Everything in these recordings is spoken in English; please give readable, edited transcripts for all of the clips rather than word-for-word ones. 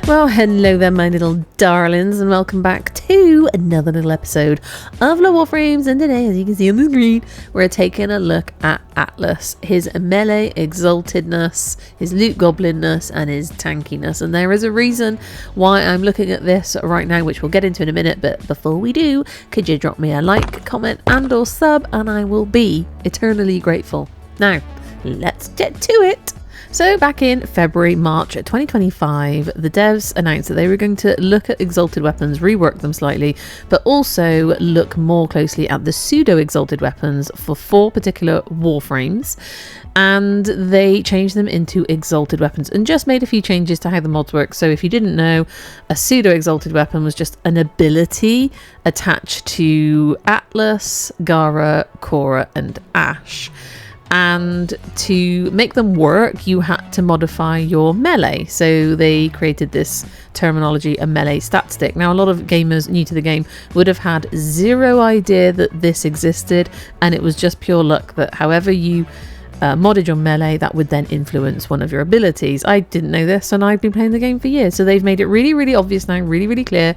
Well, hello there, my little darlings, and welcome back to another little episode of Warframes. And today, as you can see on the screen, we're taking a look at Atlas, his melee exaltedness, his loot goblinness, and his tankiness. And there is a reason why I'm looking at this right now, which we'll get into in a minute. But before we do, could you drop me a like, comment, and/or sub, and I will be eternally grateful. Now, let's get to it. So back in February, March 2025, the devs announced that they were going to look at exalted weapons, rework them slightly, but also look more closely at the pseudo-exalted weapons for 4 particular warframes. And they changed them into exalted weapons and just made a few changes to how the mods work. So if you didn't know, a pseudo-exalted weapon was just an ability attached to Atlas, Gara, Korra, and Ash. And to make them work, you had to modify your melee. So they created this terminology, a melee stat stick. Now, a lot of gamers new to the game would have had zero idea that this existed, and it was just pure luck that however you modded your melee, that would then influence one of your abilities. I didn't know this, and I've been playing the game for years. So they've made it really, really obvious now, really, really clear.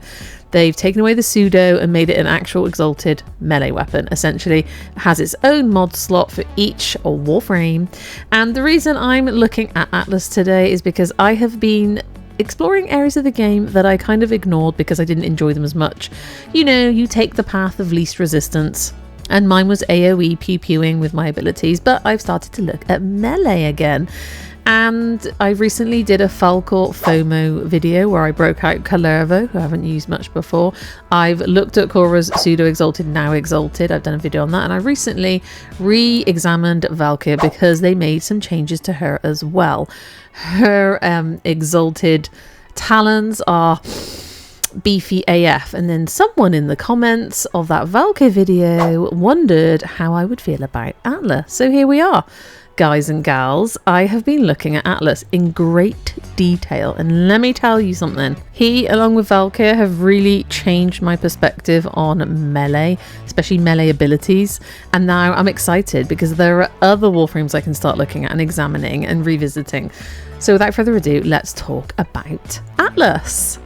They've taken away the pseudo and made it an actual exalted melee weapon. Essentially, it has its own mod slot for each warframe. And the reason I'm looking at Atlas today is because I have been exploring areas of the game that I kind of ignored because I didn't enjoy them as much. You know, you take the path of least resistance. And mine was AoE pew-pewing with my abilities, but I've started to look at melee again. And I recently did a Falcor FOMO video where I broke out Kalervo, who I haven't used much before. I've looked at Korra's pseudo-exalted, now exalted. I've done a video on that. And I recently re-examined Valkyr because they made some changes to her as well. Her exalted talons are beefy AF, and then someone in the comments of that Valkyr video wondered how I would feel about Atlas. So here we are, guys and gals. I have been looking at Atlas in great detail, and let me tell you something. He, along with Valkyr, have really changed my perspective on melee, especially melee abilities. And now I'm excited because there are other warframes I can start looking at and examining and revisiting. So without further ado, let's talk about Atlas.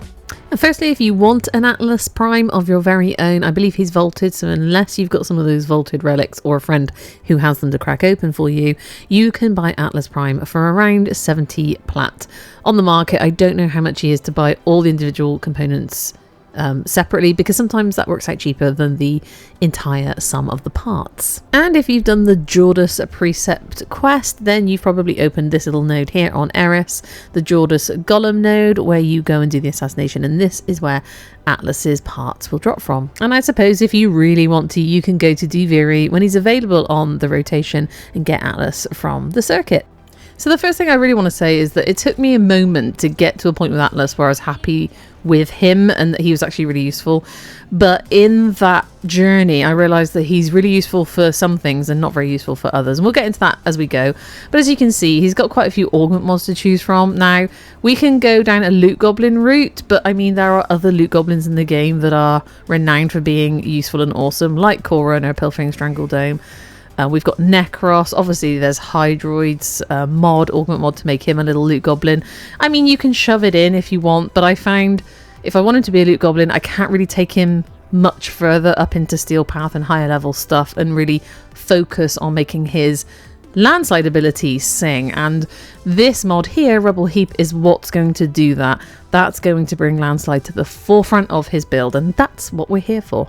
And firstly, if you want an Atlas Prime of your very own, I believe he's vaulted, so unless you've got some of those vaulted relics or a friend who has them to crack open for you, you can buy Atlas Prime for around 70 plat. On the market, I don't know how much he is to buy all the individual components separately, because sometimes that works out cheaper than the entire sum of the parts. And if you've done the Jordus Precept quest, then you've probably opened this little node here on Eris, the Jordus Golem node, where you go and do the assassination, and this is where Atlas's parts will drop from. And I suppose if you really want to, you can go to Duviri when he's available on the rotation and get Atlas from the circuit. So the first thing I really want to say is that it took me a moment to get to a point with Atlas where I was happy with him and that he was actually really useful. But in that journey, I realized that he's really useful for some things and not very useful for others. And we'll get into that as we go. But as you can see, he's got quite a few augment mods to choose from. Now, we can go down a loot goblin route, but I mean, there are other loot goblins in the game that are renowned for being useful and awesome, like Korra and her Pilfering Strangledome. We've got Necros. Obviously there's Hydroids augment mod to make him a little loot goblin. I mean, you can shove it in if you want, but I found if I want him to be a loot goblin, I can't really take him much further up into Steel Path and higher level stuff and really focus on making his landslide abilities sing. And this mod here, Rubble Heap, is what's going to do that. That's going to bring landslide to the forefront of his build, and that's what we're here for.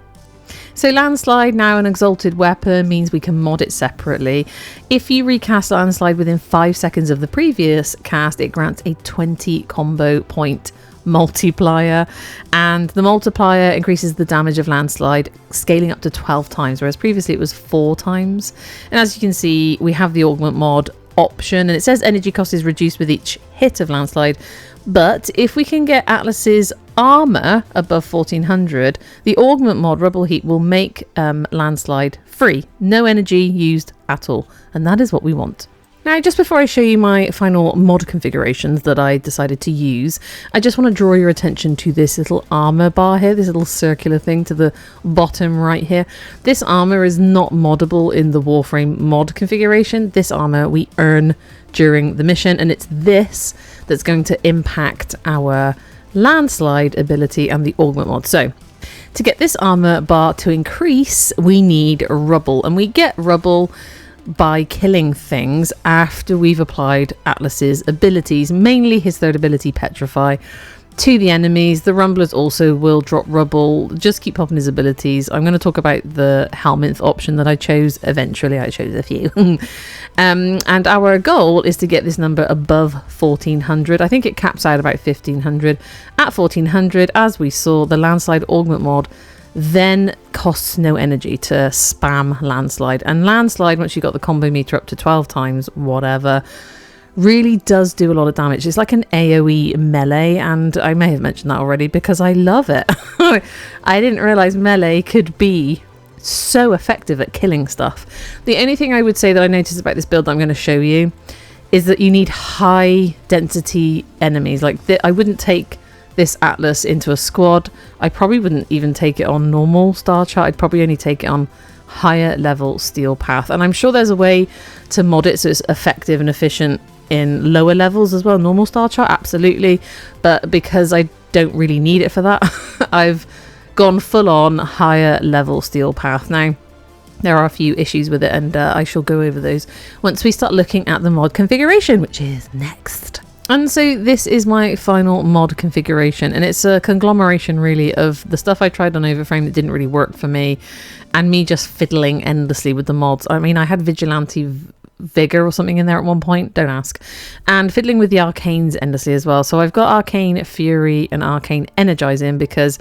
So Landslide, now an exalted weapon, means we can mod it separately. If you recast Landslide within 5 seconds of the previous cast, it grants a 20 combo point multiplier, and the multiplier increases the damage of Landslide, scaling up to 12 times, whereas previously it was 4 times. And as you can see, we have the augment mod option, and it says energy cost is reduced with each hit of Landslide. But if we can get Atlas's armor above 1400, the augment mod Rubble Heap will make Landslide free. No energy used at all. And that is what we want. Now, just before I show you my final mod configurations that I decided to use, I just want to draw your attention to this little armor bar here, this little circular thing to the bottom right here. This armor is not moddable in the Warframe mod configuration. This armor we earn during the mission, and it's this that's going to impact our Landslide ability and the Augment mod. So to get this armor bar to increase, we need rubble, and we get rubble by killing things after we've applied Atlas's abilities, mainly his third ability, Petrify, to the enemies. The Rumblers also will drop rubble. Just keep popping his abilities. I'm going to talk about the Helminth option that I chose eventually. I chose a few. And our goal is to get this number above 1400. I think it caps out about 1500. At 1400, as we saw, the Landslide Augment mod then costs no energy to spam Landslide. And Landslide, once you got the combo meter up to 12 times, whatever, really does do a lot of damage. It's like an AoE melee, and I may have mentioned that already because I love it. I didn't realize melee could be so effective at killing stuff. The only thing I would say that I noticed about this build that I'm going to show you is that you need high density enemies. Like I wouldn't take this Atlas into a squad. I probably wouldn't even take it on normal star chart. I'd probably only take it on higher level steel path, and I'm sure there's a way to mod it so it's effective and efficient in lower levels as well. Normal star chart, absolutely, but because I don't really need it for that, I've gone full on higher level steel path. Now there are a few issues with it, and I shall go over those once we start looking at the mod configuration, which is next. And so this is my final mod configuration, and it's a conglomeration really of the stuff I tried on Warframe that didn't really work for me, and me just fiddling endlessly with the mods. I mean, I had Vigilante Vigor or something in there at one point, don't ask, and fiddling with the arcanes endlessly as well. So I've got Arcane Fury and Arcane Energize in because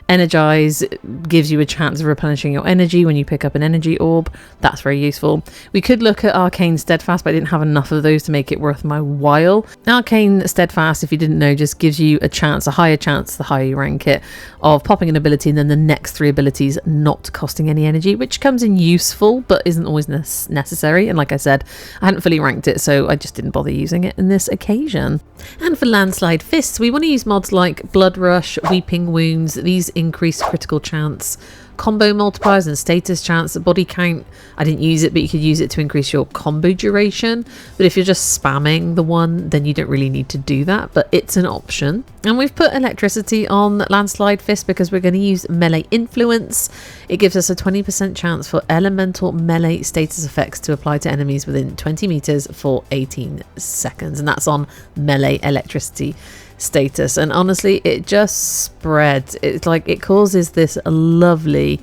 Energize gives you a chance of replenishing your energy when you pick up an energy orb. That's very useful. We could look at Arcane Steadfast, but I didn't have enough of those to make it worth my while. Arcane Steadfast, if you didn't know, just gives you a chance, a higher chance the higher you rank it, of popping an ability and then the next 3 abilities not costing any energy, which comes in useful but isn't always necessary. And like I said, I hadn't fully ranked it, so I just didn't bother using it in this occasion. And for Landslide Fists, we want to use mods like Blood Rush, Weeping Wounds. These increase critical chance, combo multipliers, and status chance. Body count, I didn't use it, but you could use it to increase your combo duration. But if you're just spamming the one, then you don't really need to do that, but it's an option. And we've put electricity on Landslide Fist because we're going to use melee influence. It gives us a 20% chance for elemental melee status effects to apply to enemies within 20 meters for 18 seconds, and that's on melee electricity status. And honestly, it just spreads. It's like it causes this lovely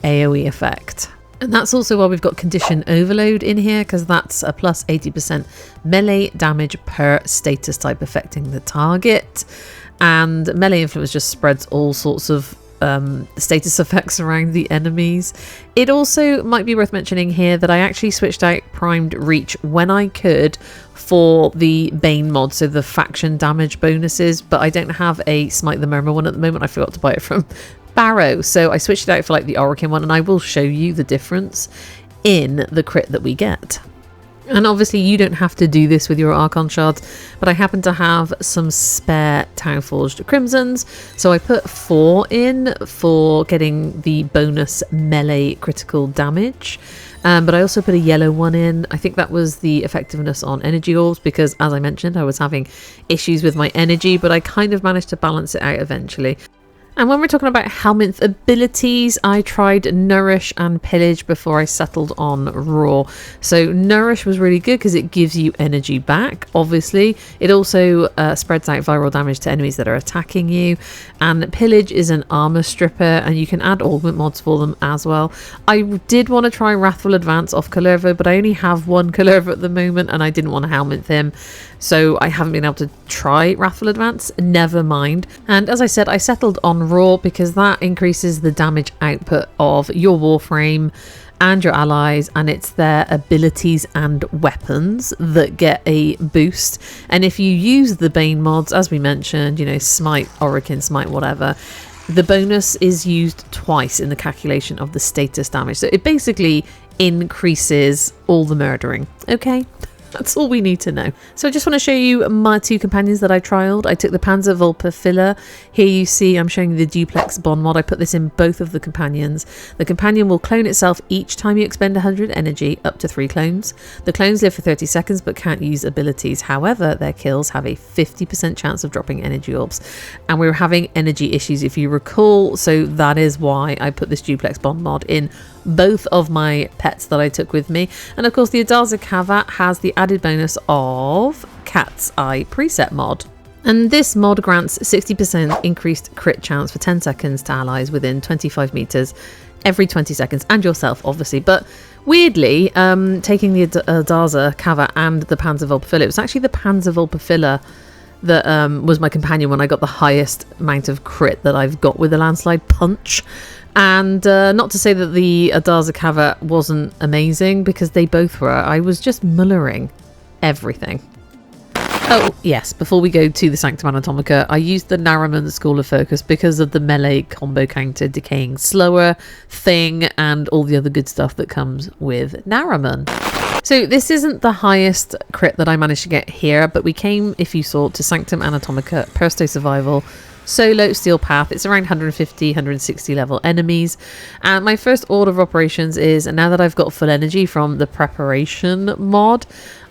AoE effect. And that's also why we've got condition overload in here, because that's a plus 80% melee damage per status type affecting the target. And melee influence just spreads all sorts of status effects around the enemies. It also might be worth mentioning here that I actually switched out primed reach when I could for the Bane mod, so the faction damage bonuses, but I don't have a Smite the Murmur one at the moment. I forgot to buy it from Barrow, so I switched it out for like the Oricon one, and I will show you the difference in the crit that we get. And obviously you don't have to do this with your Archon Shards, but I happen to have some spare Townforged Crimsons, so I put 4 in for getting the bonus melee critical damage. But I also put a yellow one in. I think that was the effectiveness on energy orbs, because as I mentioned, I was having issues with my energy, but I kind of managed to balance it out eventually. And when we're talking about Helminth abilities, I tried Nourish and Pillage before I settled on Raw. So Nourish was really good because it gives you energy back, obviously. It also spreads out viral damage to enemies that are attacking you. And Pillage is an armor stripper, and you can add augment mods for them as well. I did want to try Wrathful Advance off Kalervo, but I only have one Kalervo at the moment, and I didn't want to Helminth him. So I haven't been able to try Wrathful Advance, never mind. And as I said, I settled on Raw because that increases the damage output of your Warframe and your allies, and it's their abilities and weapons that get a boost. And if you use the Bane mods, as we mentioned, you know, Smite, Oricon, Smite, whatever, the bonus is used twice in the calculation of the status damage. So it basically increases all the murdering, okay? That's all we need to know. So I just want to show you my two companions that I trialed. I took the Panzer Vulpefiller. Here you see I'm showing you the duplex bond mod. I put this in both of the companions. The companion will clone itself each time you expend 100 energy, up to 3 clones. The clones live for 30 seconds but can't use abilities. However, their kills have a 50% chance of dropping energy orbs. And we were having energy issues, if you recall, so that is why I put this duplex bond mod in both of my pets that I took with me. And of course the Adarza Kavat has the added bonus of Cat's Eye preset mod. And this mod grants 60% increased crit chance for 10 seconds to allies within 25 meters every 20 seconds, and yourself obviously. But weirdly, taking the Adarza Kavat and the Panzer Vulpefiller, it was actually the Panzer Vulpefiller that was my companion when I got the highest amount of crit that I've got with the Landslide Punch. And not to say that the Adarza Kavat wasn't amazing, because they both were. I was just mullering everything. Oh, yes, before we go to the Sanctum Anatomica, I used the Narraman School of Focus because of the melee combo counter decaying slower thing and all the other good stuff that comes with Narraman. So this isn't the highest crit that I managed to get here, but we came, if you saw, to Sanctum Anatomica, Persto Survival, Solo Steel Path. It's around 150, 160 level enemies. And my first order of operations is, now that I've got full energy from the preparation mod,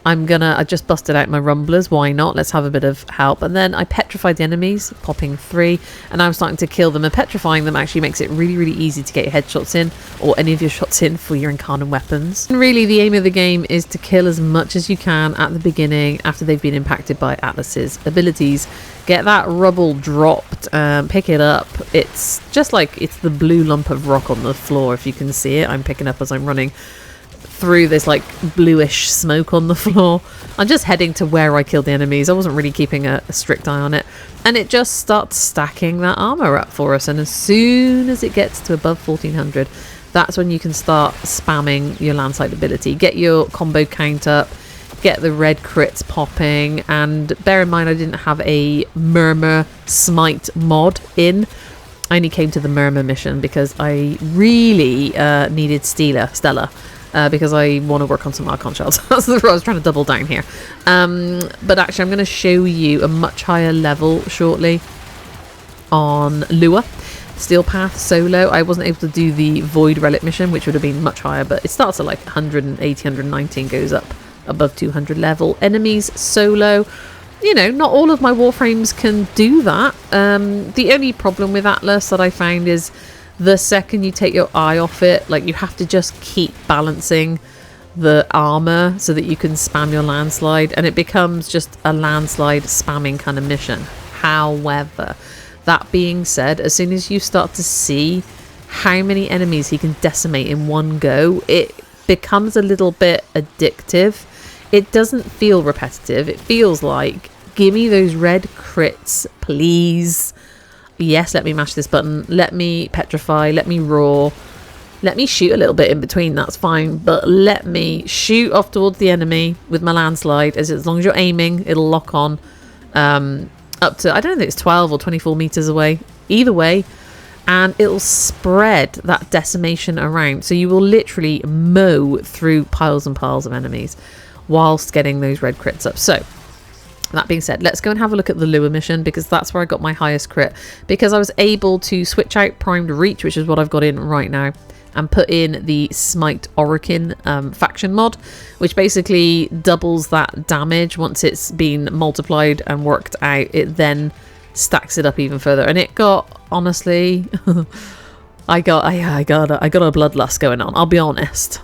I just busted out my rumblers. Why not? Let's have a bit of help. And then I petrified the enemies, popping 3, and I'm starting to kill them. And petrifying them actually makes it really, really easy to get your headshots in, or any of your shots in for your Incarnate weapons. And really the aim of the game is to kill as much as you can at the beginning after they've been impacted by Atlas's abilities. Get that rubble dropped, pick it up. It's just like, it's the blue lump of rock on the floor, if you can see it. I'm picking up as I'm running through this like bluish smoke on the floor. I'm just heading to where I killed the enemies. I wasn't really keeping a strict eye on it, and it just starts stacking that armor up for us. And as soon as it gets to above 1400, that's when you can start spamming your Landslide ability, get your combo count up, get the red crits popping. And bear in mind, I didn't have a Murmur Smite mod in. I only came to the Murmur mission because I really needed Stella, because I want to work on some Archon Shards. That's what I was trying to double down here. But actually, I'm going to show you a much higher level shortly on Lua. Steel Path solo. I wasn't able to do the Void Relic mission, which would have been much higher, but it starts at like 180, 190 and goes up above 200 level. Enemies solo. You know, not all of my Warframes can do that. The only problem with Atlas that I found is the second you take your eye off it, like, you have to just keep balancing the armor so that you can spam your landslide, and it becomes just a landslide spamming kind of mission. However, that being said, as soon as you start to see how many enemies he can decimate in one go, it becomes a little bit addictive. It doesn't feel repetitive. It feels like, give me those red crits, please. Yes, let me mash this button, let me petrify, let me roar, let me shoot a little bit in between, that's fine, but let me shoot off towards the enemy with my landslide. As long as you're aiming, it'll lock on up to, I don't know if it's 12 or 24 meters away, either way, and it'll spread that decimation around, so you will literally mow through piles and piles of enemies whilst getting those red crits up. So that being said, let's go and have a look at the Lua mission, because that's where I got my highest crit, because I was able to switch out Primed Reach, which is what I've got in right now, and put in the Smite Orokin faction mod, which basically doubles that damage once it's been multiplied and worked out. It then stacks it up even further, and it got, honestly, I got a bloodlust going on, I'll be honest.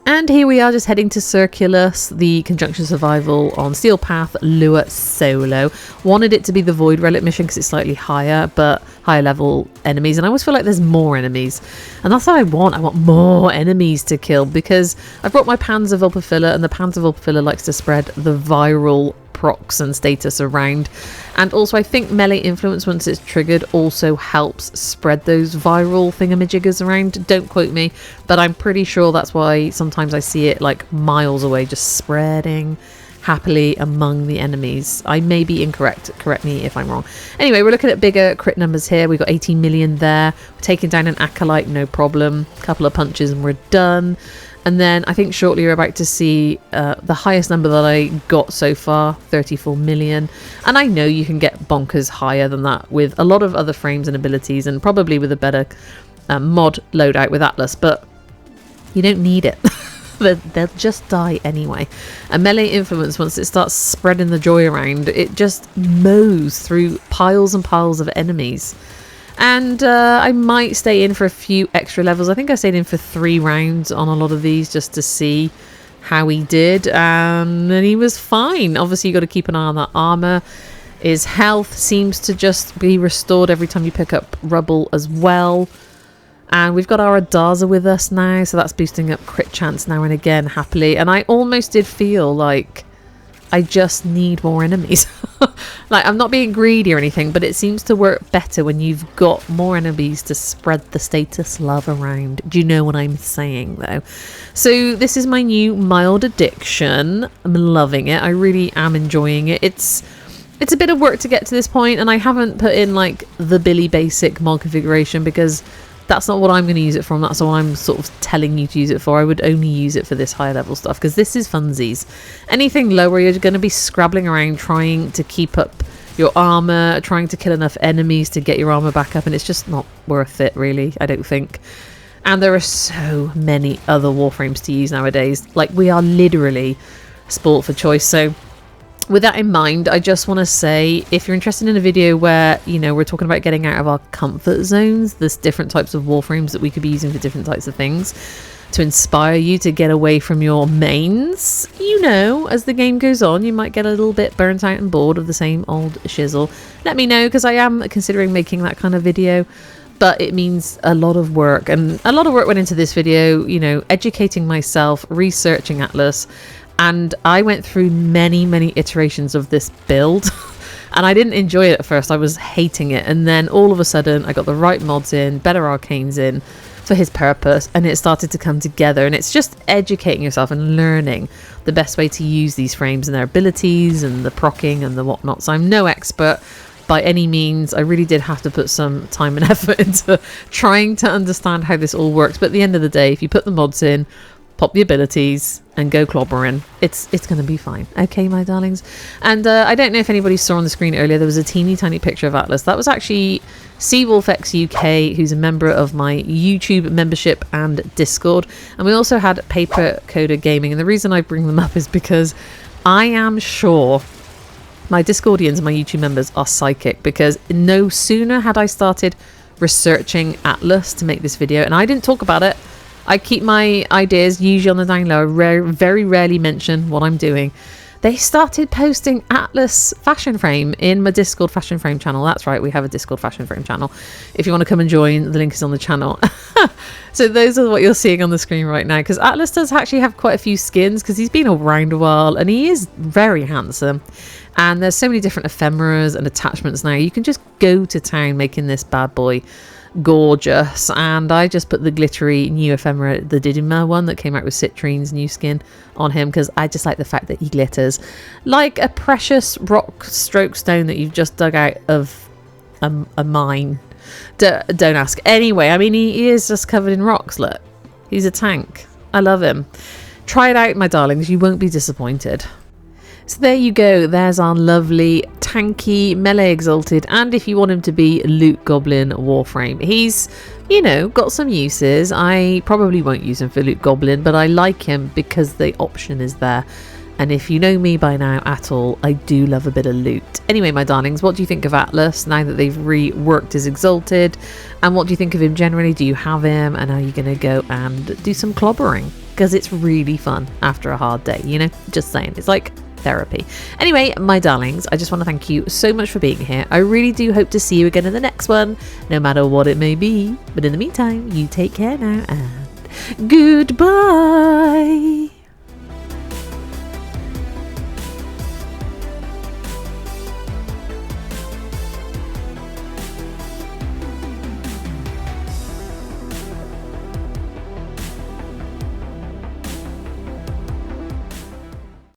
And here we are, just heading to Circulus, the Conjunction Survival on Steel Path, Lua solo. Wanted it to be the Void Relic mission because it's slightly higher, but higher level enemies. And I always feel like there's more enemies. And that's what I want. I want more enemies to kill, because I've brought my Panzer Vulpefiller, and the Panzer Vulpefiller likes to spread the viral procs and status around. And also I think melee influence, once it's triggered, also helps spread those viral thingamajiggers around. Don't quote me, but I'm pretty sure that's why sometimes I see it like miles away, just spreading happily among the enemies. I may be incorrect, correct me if I'm wrong. Anyway, we're looking at bigger crit numbers here. We've got 18 million there. We're taking down an Acolyte, no problem. A couple of punches and we're done. And then I think shortly you're about to see the highest number that I got so far, 34 million. And I know you can get bonkers higher than that with a lot of other frames and abilities, and probably with a better mod loadout with Atlas, but you don't need it. They'll just die anyway. And melee influence, once it starts spreading the joy around, it just mows through piles and piles of enemies. And I might stay in for a few extra levels. I think I stayed in for 3 rounds on a lot of these just to see how he did. And he was fine. Obviously, you got to keep an eye on that armor. His health seems to just be restored every time you pick up rubble as well. And we've got our Adaza with us now, so that's boosting up crit chance now and again, happily. And I almost did feel like I just need more enemies. Like, I'm not being greedy or anything, but it seems to work better when you've got more enemies to spread the status love around. Do you know what I'm saying, though? So this is my new mild addiction. I'm loving it. I really am enjoying it. It's a bit of work to get to this point, and I haven't put in, like, the Billy basic mod configuration because that's not what I'm going to use it for. That's what I'm sort of telling you to use it for. I would only use it for this higher level stuff because this is funsies. Anything lower, you're going to be scrabbling around trying to keep up your armor, trying to kill enough enemies to get your armor back up, and it's just not worth it, really, I don't think. And there are so many other Warframes to use nowadays. Like, we are literally sport for choice. So with that in mind, I just want to say, if you're interested in a video where, you know, we're talking about getting out of our comfort zones, there's different types of Warframes that we could be using for different types of things to inspire you to get away from your mains. You know, as the game goes on, you might get a little bit burnt out and bored of the same old shizzle. Let me know, because I am considering making that kind of video. But it means a lot of work, and a lot of work went into this video, you know, educating myself, researching Atlas. And I went through many iterations of this build and I didn't enjoy it at first. I was hating it. And then all of a sudden I got the right mods in, better arcanes in for his purpose, and it started to come together. And it's just educating yourself and learning the best way to use these frames and their abilities and the procking and the whatnot. So I'm no expert by any means. I really did have to put some time and effort into trying to understand how this all works. But at the end of the day, if you put the mods in, pop the abilities and go clobbering, it's going to be fine. Okay, my darlings. And I don't know if anybody saw on the screen earlier, there was a teeny tiny picture of Atlas. That was actually Seawolfx UK, who's a member of my YouTube membership and Discord. And we also had Paper Coder Gaming. And the reason I bring them up is because I am sure my Discordians and my YouTube members are psychic, because no sooner had I started researching Atlas to make this video, and I didn't talk about it. I keep my ideas usually on the down low. I very rarely mention what I'm doing. They started posting Atlas fashion frame in my Discord fashion frame channel. That's right, we have a Discord fashion frame channel. If you want to come and join, the link is on the channel. So those are what you're seeing on the screen right now, because Atlas does actually have quite a few skins, because he's been around a while and he is very handsome. And there's so many different ephemeras and attachments now. You can just go to town making this bad boy gorgeous. And I just put the glittery new ephemera, the Didyma one that came out with Citrene's new skin, on him, because I just like the fact that he glitters like a precious rock stroke stone that you've just dug out of a mine. Don't ask. Anyway, I mean, he is just covered in rocks. Look, he's a tank. I love him. Try it out, my darlings, you won't be disappointed. So there you go, there's our lovely tanky melee exalted, and if you want him to be Loot Goblin Warframe, he's, you know, got some uses. I probably won't use him for Loot Goblin, but I like him because the option is there. And if you know me by now at all, I do love a bit of loot. Anyway, my darlings, what do you think of Atlas now that they've reworked his Exalted? And what do you think of him generally? Do you have him? And are you going to go and do some clobbering? Because it's really fun after a hard day, you know? Just saying. It's like therapy. Anyway, my darlings, I just want to thank you so much for being here. I really do hope to see you again in the next one, no matter what it may be. But in the meantime, you take care now and goodbye.